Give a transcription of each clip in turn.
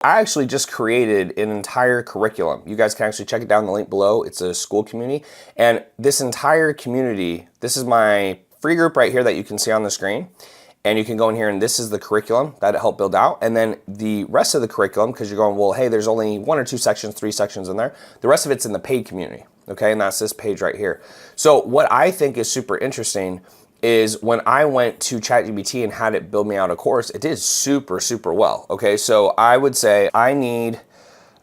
I actually just created an entire curriculum. You guys can actually check it down in the link below. It's a school community. And this entire community, this is my free group right here that you can see on the screen. And you can go in here and this is the curriculum that it helped build out. And then the rest of the curriculum, because you're going, well, hey, there's only 1 or 2 sections, 3 sections in there. The rest of it's in the paid community, okay? And that's this page right here. So what I think is super interesting is when I went to ChatGPT and had it build me out a course, it did super, super well, okay? So I would say I need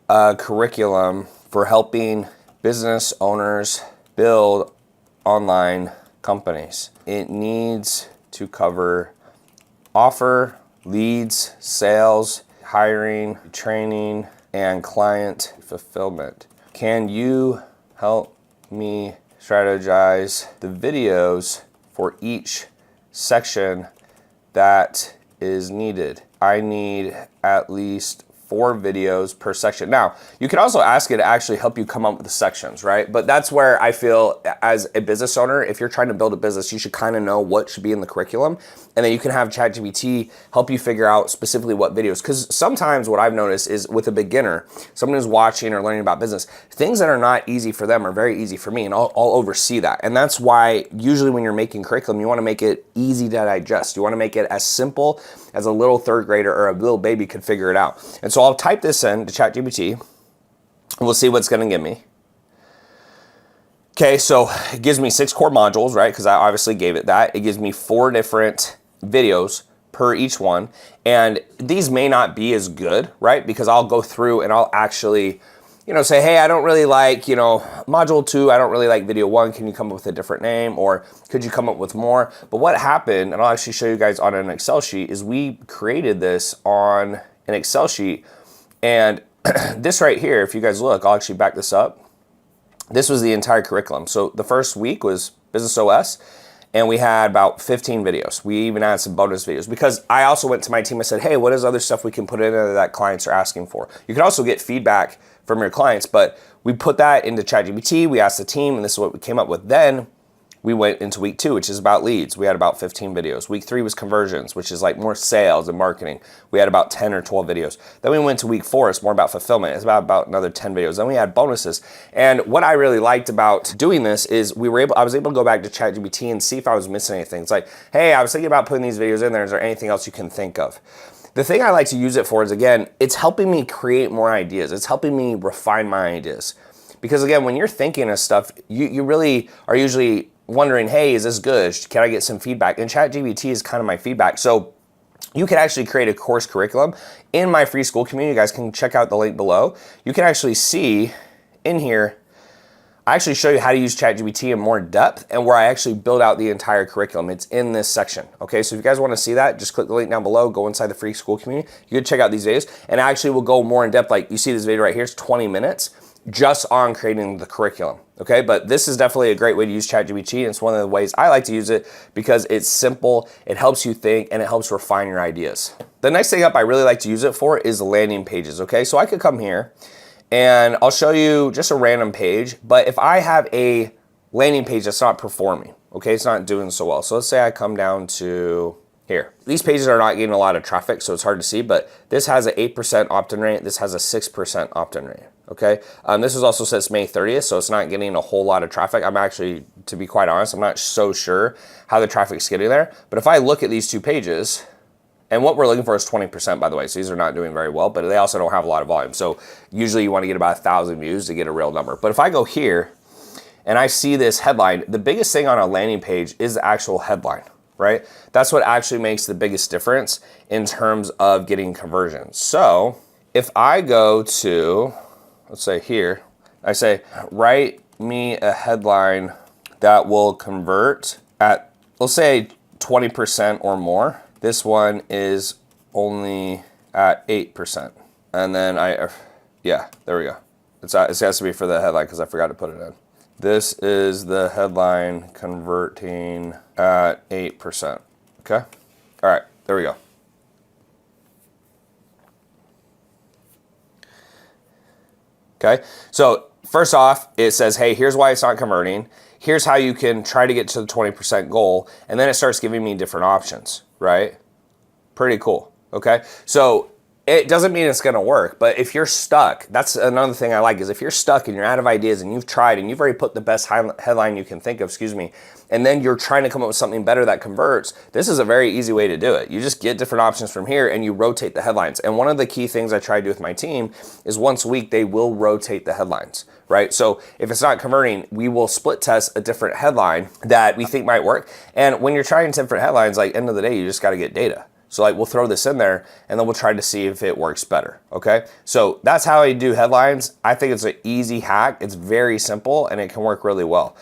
a curriculum for helping business owners build online companies. It needs to cover offer, leads, sales, hiring, training, and client fulfillment. Can you help me strategize the videos for each section that is needed? I need at least 4 videos per section. Now, you can also ask it to actually help you come up with the sections, right? But that's where I feel as a business owner, if you're trying to build a business, you should kind of know what should be in the curriculum. And then you can have ChatGPT help you figure out specifically what videos. Because sometimes what I've noticed is with a beginner, someone who's watching or learning about business, things that are not easy for them are very easy for me, and I'll oversee that. And that's why usually when you're making curriculum, you want to make it easy to digest. You want to make it as simple as a little 3rd grader or a little baby could figure it out. And so I'll type this in to ChatGPT, and we'll see what's going to give me. Okay, so it gives me 6 core modules, right? Because I obviously gave it that. It gives me 4 different videos per each one. And these may not be as good, right? Because I'll go through and I'll actually, say, hey, I don't really like, module 2, I don't really like video 1. Can you come up with a different name? Or could you come up with more? But what happened, and I'll actually show you guys on an Excel sheet, is we created this on an Excel sheet. And this right here, if you guys look, I'll actually back this up. This was the entire curriculum. So the first week was Business OS, and we had about 15 videos. We even had some bonus videos because I also went to my team and said, hey, what is other stuff we can put in there that clients are asking for? You can also get feedback from your clients, but we put that into ChatGPT, we asked the team, and this is what we came up with. Then we went into week 2, which is about leads. We had about 15 videos. Week 3 was conversions, which is like more sales and marketing. We had about 10 or 12 videos. Then we went to week 4, it's more about fulfillment. It's about another 10 videos. Then we had bonuses. And what I really liked about doing this is I was able to go back to ChatGPT and see if I was missing anything. It's like, hey, I was thinking about putting these videos in there. Is there anything else you can think of? The thing I like to use it for is, again, it's helping me create more ideas. It's helping me refine my ideas. Because again, when you're thinking of stuff, you really are usually wondering, hey, is this good? Can I get some feedback? And ChatGPT is kind of my feedback. So you can actually create a course curriculum in my free school community. You guys can check out the link below. You can actually see in here, I actually show you how to use ChatGPT in more depth and where I actually build out the entire curriculum. It's in this section. Okay, so if you guys want to see that, just click the link down below, go inside the free school community. You can check out these videos, and I actually will go more in depth. Like you see this video right here, it's 20 minutes just on creating the curriculum. Okay, but this is definitely a great way to use ChatGPT, and it's one of the ways I like to use it because it's simple, it helps you think, and it helps refine your ideas. The next thing up I really like to use it for is landing pages. Okay, so I could come here and I'll show you just a random page, but if I have a landing page that's not performing, okay, it's not doing so well. So let's say I come down to here. These pages are not getting a lot of traffic, so it's hard to see, but this has an 8% opt-in rate, this has a 6% opt-in rate, okay? This is also since May 30th, so it's not getting a whole lot of traffic. I'm actually, to be quite honest, I'm not so sure how the traffic's getting there, but if I look at these 2 pages, and what we're looking for is 20%, by the way, so these are not doing very well, but they also don't have a lot of volume, so usually you want to get about 1,000 views to get a real number. But if I go here, and I see this headline, the biggest thing on a landing page is the actual headline, right? That's what actually makes the biggest difference in terms of getting conversions. So if I go to, let's say here, I say, write me a headline that will convert at, let's say 20% or more. This one is only at 8%. And then yeah, there we go. It has to be for the headline because I forgot to put it in. This is the headline converting at 8%, okay? All right, there we go. Okay, so first off, it says, hey, here's why it's not converting. Here's how you can try to get to the 20% goal. And then it starts giving me different options, right? Pretty cool, okay? So It doesn't mean it's going to work, but if you're stuck, that's another thing I like, is if you're stuck and you're out of ideas and you've tried and you've already put the best headline you can think of, and then you're trying to come up with something better that converts, this is a very easy way to do it. You just get different options from here and you rotate the headlines. And one of the key things I try to do with my team is once a week, they will rotate the headlines, right? So if it's not converting, we will split test a different headline that we think might work. And when you're trying different headlines, like end of the day, you just got to get data. So like we'll throw this in there and then we'll try to see if it works better, okay? So that's how I do headlines. I think it's an easy hack. It's very simple and it can work really well.